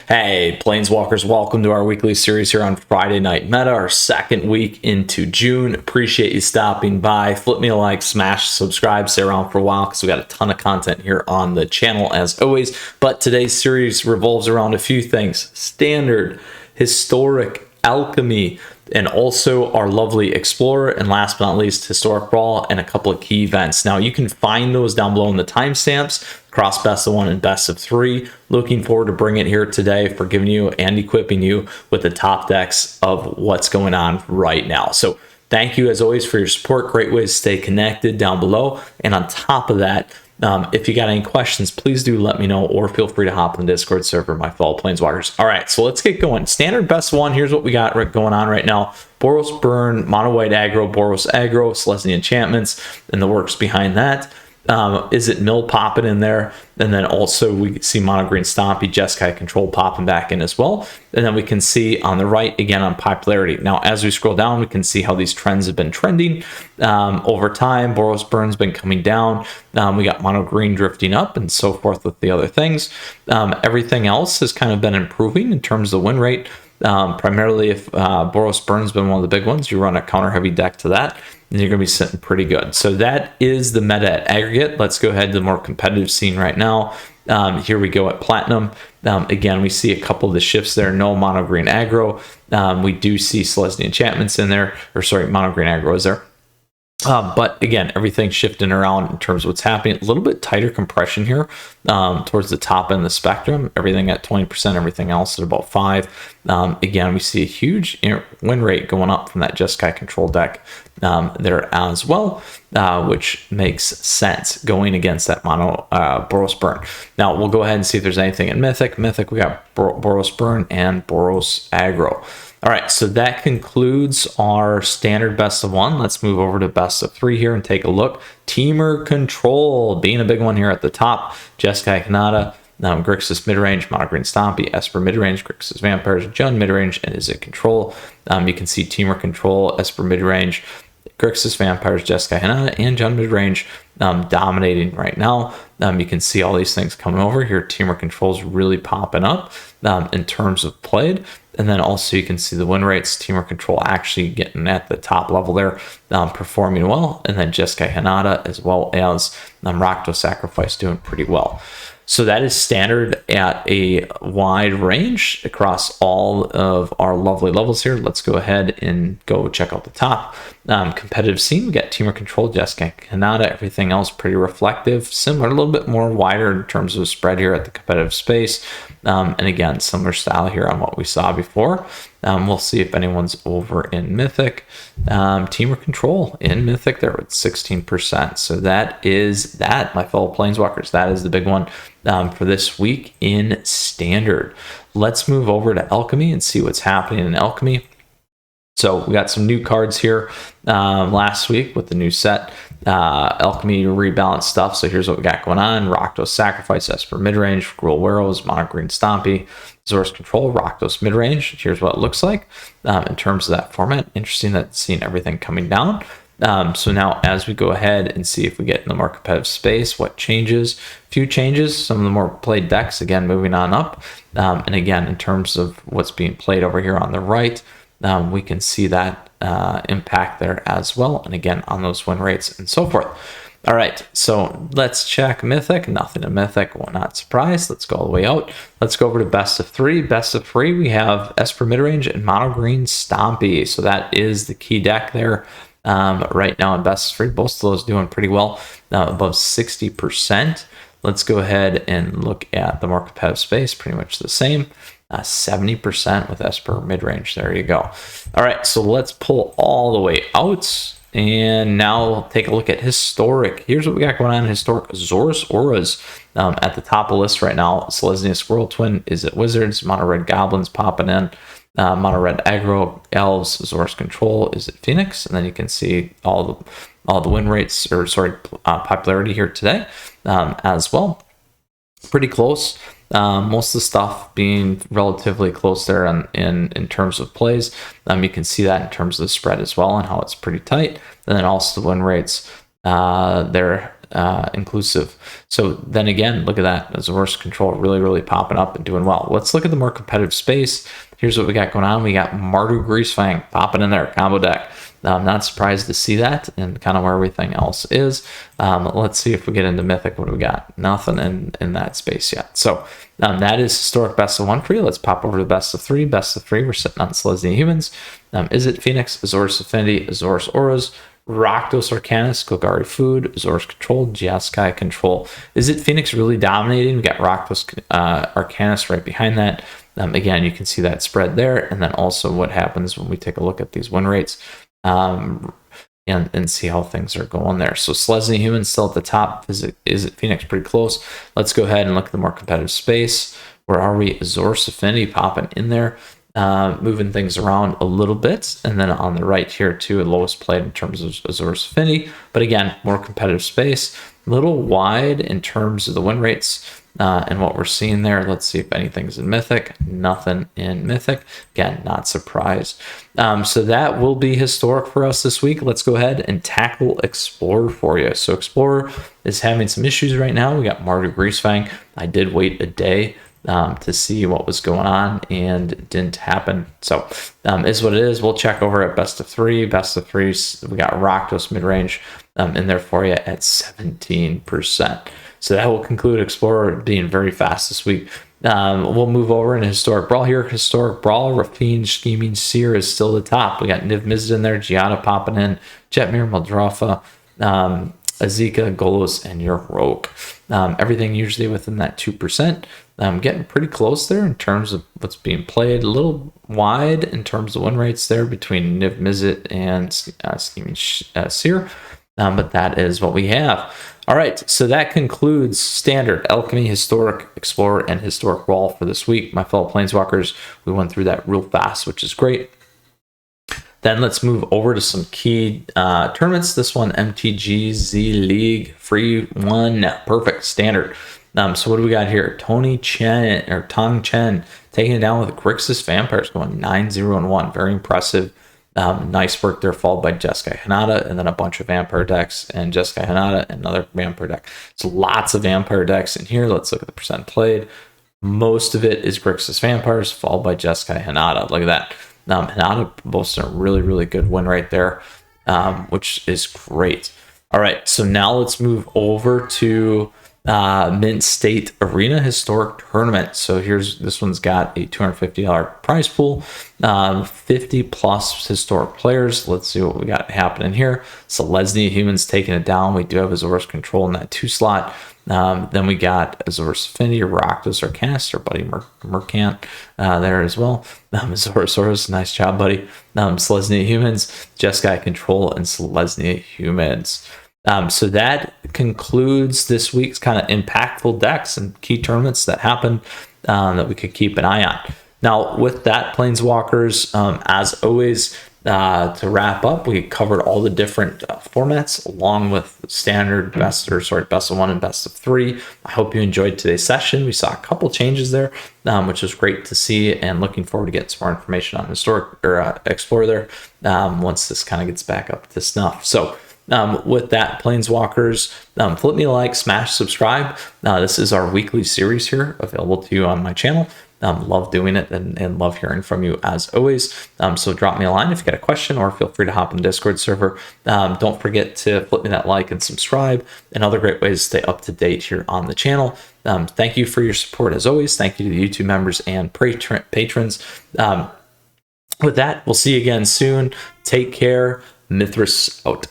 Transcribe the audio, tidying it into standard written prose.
Hey, Planeswalkers, welcome to our weekly series here on Friday Night Meta, our second week into June. Appreciate you stopping by. Flip me a like, smash, subscribe, stay around for a while because we got a ton of content here on the channel as always. But today's series revolves around a few things: standard, historic, alchemy, and also our lovely Explorer, and last but not least, historic Brawl, and a couple of key events. Now, you can find those down below in the timestamps, across best of 1 and best of 3. Looking forward to bringing it here today for giving you and equipping you with the top decks of what's going on right now. So thank you as always for your support. Great way to stay connected down below. And on top of that, if you got any questions, please do let me know, or feel free to hop in the Discord server, my fellow Planeswalkers. All right, so let's get going. Standard best of 1. Here's what we got going on right now. Boros Burn, Mono White Aggro, Boros Aggro, Selesnya Enchantments, and the works behind that. Is it Mill popping in there? And then also we see Mono Green Stompy, Jeskai Control popping back in as well. And then we can see on the right again on popularity. Now, as we scroll down, we can see how these trends have been trending over time. Boros Burn's been coming down. We got Mono Green drifting up and so forth with the other things. Everything else has kind of been improving in terms of the win rate. Primarily if Boros Burn's been one of the big ones, you run a counter heavy deck to that, and you're going to be sitting pretty good. So that is the meta at aggregate. Let's go ahead to the more competitive scene right now. Here we go at Platinum. Again, we see a couple of the shifts there. No Mono Green Aggro. We do see Selesnya Enchantments in there, or sorry, Mono Green Aggro is there. But again, everything's shifting around in terms of what's happening. A little bit tighter compression here towards the top end of the spectrum. Everything at 20%, everything else at about 5%. Again, we see a huge win rate going up from that Jeskai Control deck there as well, which makes sense going against that mono Boros Burn. Now, we'll go ahead and see if there's anything in Mythic. Mythic, we got Boros Burn and Boros Aggro. All right, so that concludes our standard best of 1. Let's move over to best of 3 here and take a look. Teamer Control being a big one here at the top. Jeskai Kanata, Grixis midrange, Mono Green Stompy, Esper midrange, Grixis Vampires, Jund midrange, and is it Control? You can see Teamer Control, Esper midrange, Grixis Vampires, Jeskai Kanata, and Jund midrange dominating right now. You can see all these things coming over here. Teamer Control's really popping up in terms of played. And then also you can see the win rates. Teamer Control actually getting at the top level there, performing well. And then Jeskai Hanada as well as Rakdos Sacrifice doing pretty well. So that is standard at a wide range across all of our lovely levels here. Let's go ahead and go check out the top. Competitive scene, we got Teamer Control, Jeskai Hanada, everything else pretty reflective. Similar, a little bit more wider in terms of spread here at the competitive space. And again, similar style here on what we saw before. We'll see if anyone's over in Mythic. Teamer Control in Mythic there with 16%. So that is that, my fellow Planeswalkers. That is the big one for this week in Standard. Let's move over to Alchemy and see what's happening in Alchemy. So we got some new cards here last week with the new set. Alchemy rebalance stuff. So here's what we got going on. Rakdos Sacrifice, Esper midrange, Gruul Werrows, Mono Green Stompy, Zor's Control, Rakdos midrange. Here's what it looks like in terms of that format. Interesting that seeing everything coming down. So now as we go ahead and see if we get in the more competitive space, what changes? Few changes, some of the more played decks, again, moving on up. And again, in terms of what's being played over here on the right, we can see that impact there as well. And again, on those win rates and so forth. All right, so let's check Mythic. Nothing in Mythic, well, not surprised. Let's go all the way out. Let's go over to best of 3. Best of 3, we have Esper midrange and Mono Green Stompy. So that is the key deck there right now in best of 3. Both of those doing pretty well, above 60%. Let's go ahead and look at the more competitive space, pretty much the same. 70% with Esper midrange. There you go. All right, so let's pull all the way out. And now we'll take a look at historic. Here's what we got going on in historic. Zor's Auras at the top of the list right now. Selesnya Squirrel Twin, Is It Wizards, Mono Red Goblins popping in. Mono Red Aggro, Elves, Zor's Control, Is It Phoenix? And then you can see all the win rates, or sorry, popularity here today as well. Pretty close. Most of the stuff being relatively close there in terms of plays. You can see that in terms of the spread as well and how it's pretty tight. And then also the win rates there inclusive. So then again, look at that. Azorius Control really popping up and doing well. Let's look at the more competitive space. Here's what we got going on. We got Mardu Greasefang popping in there, combo deck. I'm not surprised to see that, and kind of where everything else is. Let's see if we get into Mythic. What do we got? Nothing in that space yet. So that is historic best of 1 for you. Let's pop over to best of 3. Best of 3, we're sitting on Selesnya Humans. Is it Phoenix, Azorius Affinity, Azorius Auras, Rakdos Arcanus, Golgari Food, Azorius Control, Jeskai Control. Is it Phoenix really dominating? We got Rakdos Arcanus right behind that. Again, you can see that spread there, and then also what happens when we take a look at these win rates. And see how things are going there. So Selesnya Human still at the top. Is it Phoenix pretty close? Let's go ahead and look at the more competitive space. Where are we? Azorius Affinity popping in there, moving things around a little bit. And then on the right here too, lowest played in terms of Azorius Affinity. But again, more competitive space. A little wide in terms of the win rates. And what we're seeing there, let's see if anything's in Mythic. Nothing in Mythic. Again, not surprised. So that will be historic for us this week. Let's go ahead and tackle Explorer for you. So Explorer is having some issues right now. We got Mardu Greasefang. I did wait a day to see what was going on, and it didn't happen. So is what it is. We'll check over at best of 3. Best of 3, we got Rakdos mid-range in there for you at 17%. So that will conclude Explorer being very fast this week. We'll move over in Historic Brawl here. Historic Brawl, Rafine, Scheming, Seer is still the top. We got Niv Mizzet in there, Gianna popping in, Jetmir, Maldrafa, Azika, Golos, and your Rogue. Everything usually within that 2%. Getting pretty close there in terms of what's being played. A little wide in terms of win rates there between Niv Mizzet and Scheming Seer. But that is what we have. All right, so that concludes Standard, Alchemy, Historic, Explorer, and Historic Brawl for this week. My fellow Planeswalkers, we went through that real fast, which is great. Then let's move over to some key tournaments. This one, MTGA League, free one, perfect, Standard. So what do we got here? Tong Chen taking it down with Grixis Vampires, going 9-0-1, very impressive. Nice work there, followed by Jeskai Hanada, and then a bunch of Vampire decks, and Jeskai Hanada, another Vampire deck. So lots of Vampire decks in here. Let's look at the percent played. Most of it is Grixis Vampires, followed by Jeskai Hanada. Look at that. Hanada boasting a really good win right there, which is great. All right, so now let's move over to Mint State Arena Historic Tournament. So this one's got a $250 prize pool, 50 plus historic players. Let's see what we got happening here. Selesnya Humans taking it down. We do have Azorius Control in that 2 slot. Then we got Azorius Affinity, Rakdos Arcanus, our buddy Mercant there as well. Azorius Auras, nice job, buddy. Selesnya Humans, Jeskai Control, and Selesnya Humans. So that concludes this week's kind of impactful decks and key tournaments that happened that we could keep an eye on. Now, with that, Planeswalkers, as always, to wrap up, we covered all the different formats along with standard best of 1 and best of 3. I hope you enjoyed today's session. We saw a couple changes there, which was great to see, and looking forward to getting some more information on Historic or Explorer there once this kind of gets back up to snuff. So with that, Planeswalkers, flip me a like, smash subscribe. This is our weekly series here available to you on my channel. Love doing it and love hearing from you as always. So drop me a line if you got a question, or feel free to hop in the Discord server. Don't forget to flip me that like and subscribe, and other great ways to stay up to date here on the channel. Thank you for your support as always. Thank you to the YouTube members and patrons. With that, we'll see you again soon. Take care. Mythras out.